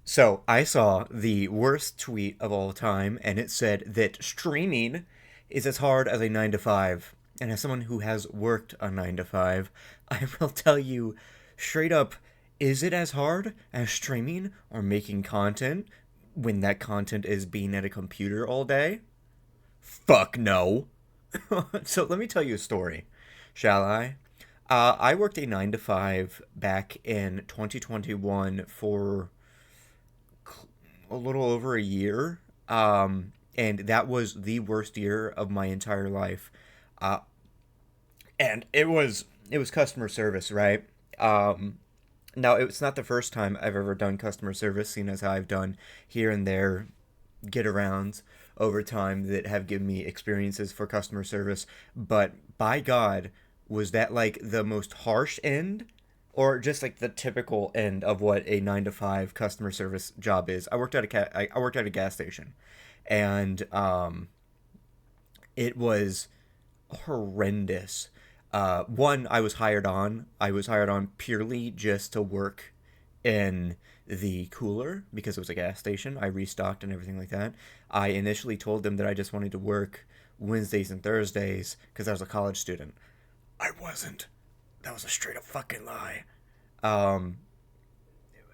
So I saw the worst tweet of all time, and it said that streaming is as hard as a 9 to 5. And as someone who has worked a 9 to 5, I will tell you straight up, is it as hard as streaming or making content when that content is being at a computer all day? Fuck no. So let me tell you a story, shall I? I worked a 9 to 5 back in 2021 for a little over a year. And that was the worst year of my entire life. Uh, and it was customer service, right? Um, Now it's not the first time I've ever done customer service, seeing as how I've done here and there get arounds over time that have given me experiences for customer service. But by God, was that like the most harsh end, or just like the typical end of what a 9 to 5 customer service job is? I worked at a gas station, and it was horrendous. One, I was hired on. I was hired on purely just to work in the cooler because it was a gas station. I restocked and everything like that. I initially told them that I just wanted to work Wednesdays and Thursdays because I was a college student. I wasn't. That was a straight up fucking lie. Um,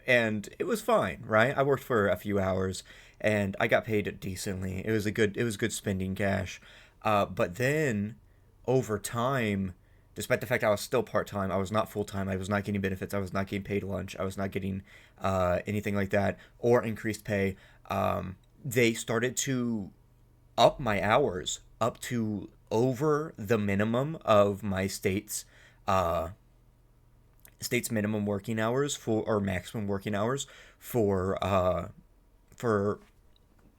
and it was fine, right? I worked for a few hours and I got paid decently. It was good spending cash. But then over time, despite the fact I was still part time, I was not full time. I was not getting benefits. I was not getting paid lunch. I was not getting anything like that or increased pay. They started to up my hours up to over the minimum of my uh, state's minimum working hours for or maximum working hours for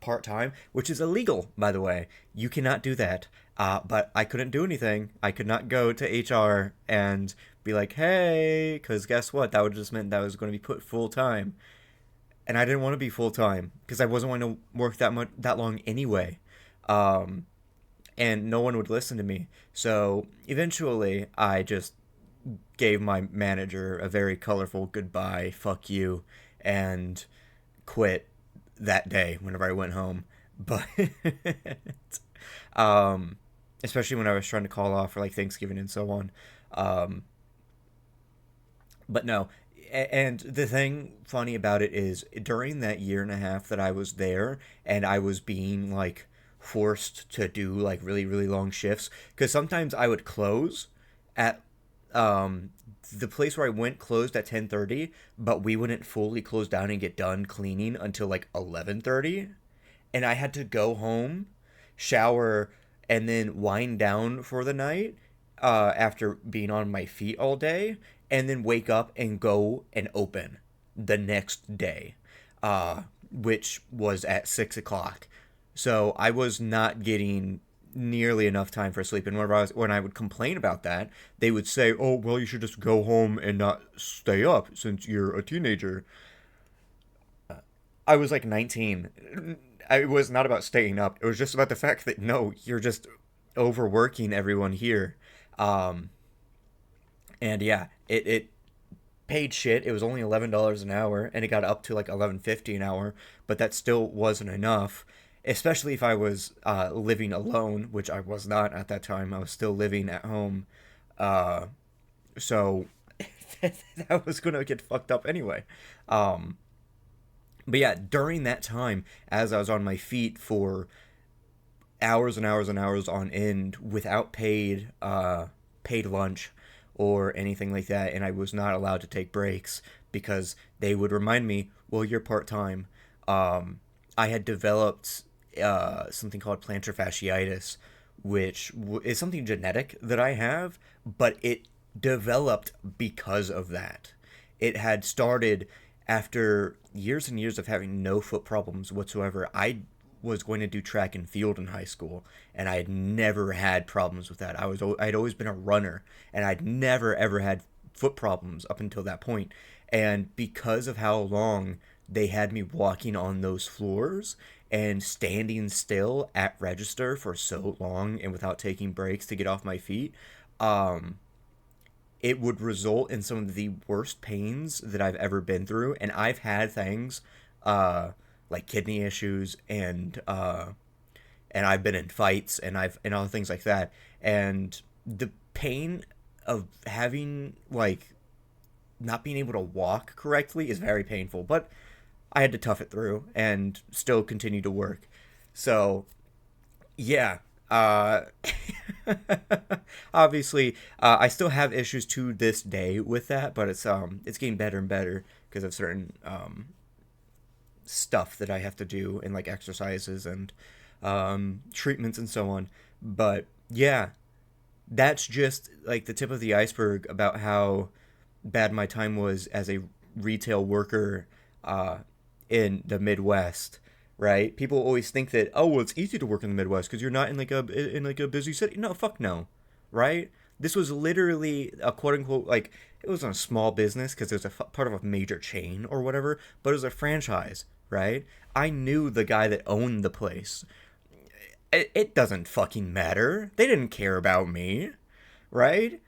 part time, which is illegal, by the way. You cannot do that. But I couldn't do anything. I could not go to HR and be like, "Hey," because guess what? That would just meant that I was going to be put full time, and I didn't want to be full time because I wasn't going to work that long anyway. Um, and no one would listen to me. So eventually, I just gave my manager a very colorful goodbye, fuck you, and quit that day whenever I went home. But um, especially when I was trying to call off for like Thanksgiving and so on. Um, but no, and the thing funny about it is during that year and a half that I was there and I was being like forced to do like really really long shifts because sometimes I would close at um the place where I went closed at 10:30, but we wouldn't fully close down and get done cleaning until like 11:30, and I had to go home, shower, and then wind down for the night after being on my feet all day, and then wake up and go and open the next day, which was at 6 o'clock. So I was not getting nearly enough time for sleep. And when I would complain about that, they would say, "Oh, well, you should just go home and not stay up since you're a teenager." I was like 19. It was not about staying up. It was just about the fact that no, you're just overworking everyone here. Um, and yeah, it paid shit. It was only $11 an hour, and it got up to like 11.50 an hour, but that still wasn't enough. Especially if I was living alone, which I was not at that time. I was still living at home, uh, so that was gonna get fucked up anyway. Um, but yeah, during that time, as I was on my feet for hours and hours and hours on end without paid lunch or anything like that, and I was not allowed to take breaks because they would remind me, "Well, you're part time." I had developed something called plantar fasciitis, which is something genetic that I have, but it developed because of that. It had started after years and years of having no foot problems whatsoever. I was going to do track and field in high school, and I had never had problems with that. I'd always been a runner, and I'd never ever had foot problems up until that point. And because of how long they had me walking on those floors and standing still at register for so long and without taking breaks to get off my feet, um, it would result in some of the worst pains that I've ever been through. And I've had things like kidney issues, and I've been in fights, and all things like that. And the pain of having like not being able to walk correctly is very painful. But I had to tough it through and still continue to work. So yeah, uh, obviously, I still have issues to this day with that, but it's getting better and better because of certain stuff that I have to do and like exercises and treatments and so on. But yeah, that's just like the tip of the iceberg about how bad my time was as a retail worker uh, in the Midwest. Right? People always think that, oh, well, it's easy to work in the Midwest because you're not in like a busy city. No, fuck no. Right? This was literally a quote unquote like it was a small business because it was part of a major chain or whatever, but it was a franchise. Right? I knew the guy that owned the place. It doesn't fucking matter. They didn't care about me, right?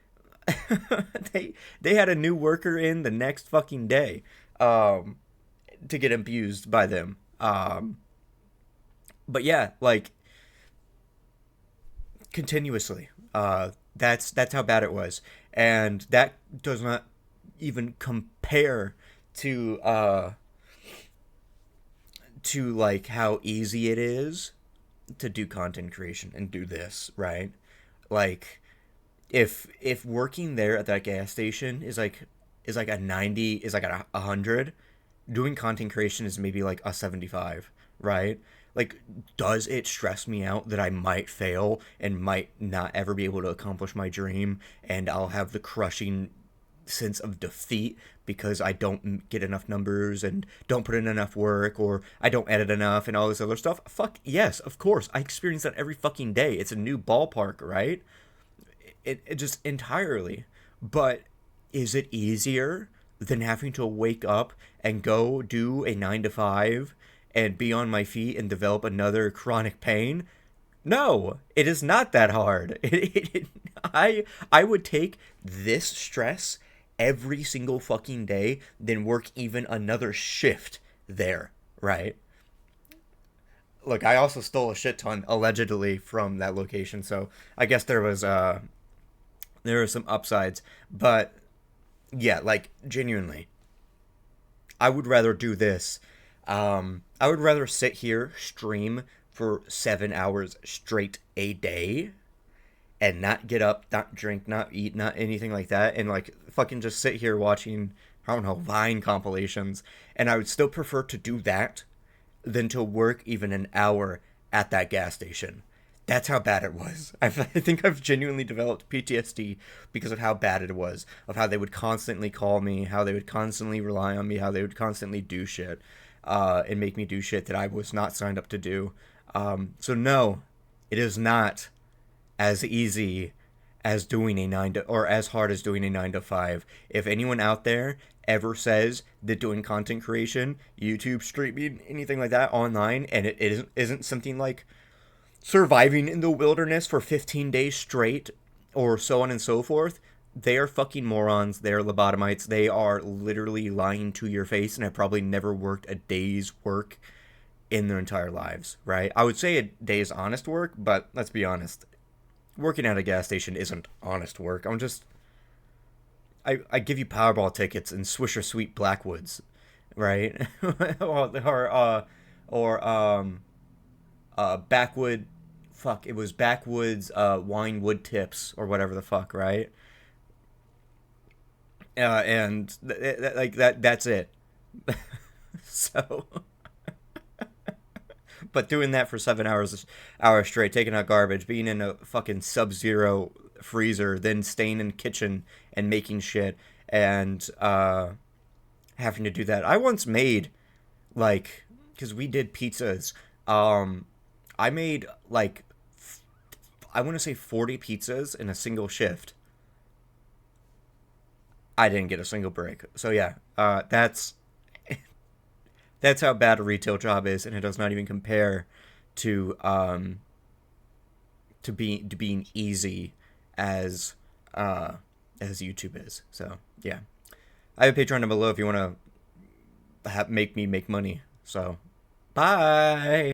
They had a new worker in the next fucking day, um, to get abused by them. But yeah, like continuously. That's how bad it was, and that does not even compare to like how easy it is to do content creation and do this, right? Like if working there at that gas station is like a 90, is like a 100, doing content creation is maybe like a 75, right? Like, does it stress me out that I might fail and might not ever be able to accomplish my dream, and I'll have the crushing sense of defeat because I don't get enough numbers and don't put in enough work, or I don't edit enough and all this other stuff? Fuck yes, of course. I experience that every fucking day. It's a new ballpark, right? It just entirely. But is it easier than having to wake up and go do a 9 to 5 and be on my feet and develop another chronic pain? No, it is not that hard. I would take this stress every single fucking day than work even another shift there, right? Look, I also stole a shit ton allegedly from that location, so I guess there were some upsides, but yeah, like genuinely, I would rather do this. I would rather sit here, stream for 7 hours straight a day, and not get up, not drink, not eat, not anything like that, and like fucking just sit here watching, I don't know, Vine compilations, and I would still prefer to do that than to work even an hour at that gas station. That's how bad it was. I think I've genuinely developed PTSD because of how bad it was, of how they would constantly call me, how they would constantly rely on me, how they would constantly do shit, and make me do shit that I was not signed up to do. So no, it is not as easy as doing a or as hard as doing a 9 to 5. If anyone out there ever says that doing content creation, YouTube streaming, anything like that online, and it isn't something like surviving in the wilderness for 15 days straight or so on and so forth, they are fucking morons. They are lobotomites. They are literally lying to your face and have probably never worked a day's work in their entire lives, right? I would say a day's honest work, but let's be honest. Working at a gas station isn't honest work. I give you Powerball tickets and Swisher Sweet Blackwoods, right? or backwood, fuck, it was backwoods wine wood tips or whatever the fuck, right? And like that's it. So but doing that for 7 hours straight, taking out garbage, being in a fucking sub-zero freezer, then staying in the kitchen and making shit, and having to do that. I once made like, because we did pizzas. I made like I want to say 40 pizzas in a single shift. I didn't get a single break. So yeah, that's how bad a retail job is, and it does not even compare to being easy as as YouTube is. So yeah, I have a Patreon down below if you want to make me make money. So, bye.